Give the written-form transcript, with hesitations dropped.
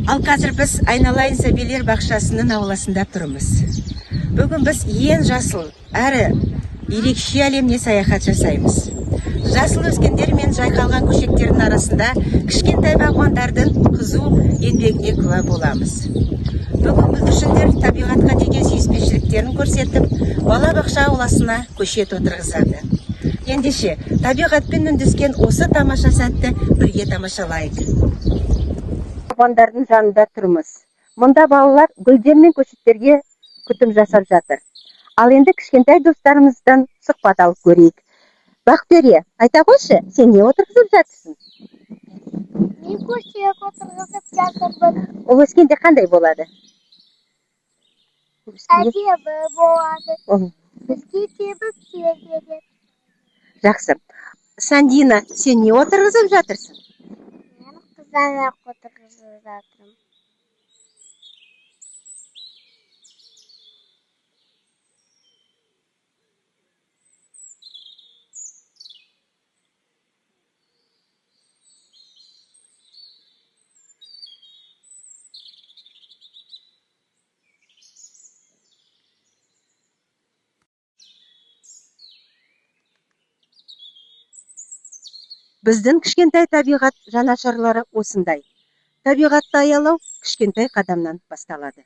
Ал қазір біз айналайын сәбилер бақшасының ауласында тұрмыз. Бүгін біз ең жасыл әрі ерекше әлемне саяхат жасаймыз. Жасыл өскендер мен жайқалған көшектердің арасында кішкентай бағбандардың қызу еңбегіне куә боламыз. Бүгін бүлдіршіндер табиғатқа деген сүйіспеншіліктерін көрсетіп, балабақша ауласына көшет отырғызады. Ендеше, табиғатпен үндескен осы тамаша сәтті бірге тамашалайық. Бағбандардың жанында тұрмыз. Мұнда балалар гүлдер мен көшеттерге күтім жасап жатыр. Ал енді кішкентай достарымыздан сұхбат алып көрейік. Бақтөре, айта қойшы, сен не отырғызып жатырсың? Мен көшет отырғызып жатырмын. Ол өскенде қандай болады? Әдемі болады. Бізге тебіп келеді. Жақсы. Сандина, сен не отырғызып жатырсың? Мен қызанақ отырғызып жатырмын. Біздің кішкентай табиғат жанашырлары осындай. Табиғатты аялау кішкентай қадамнан басталады.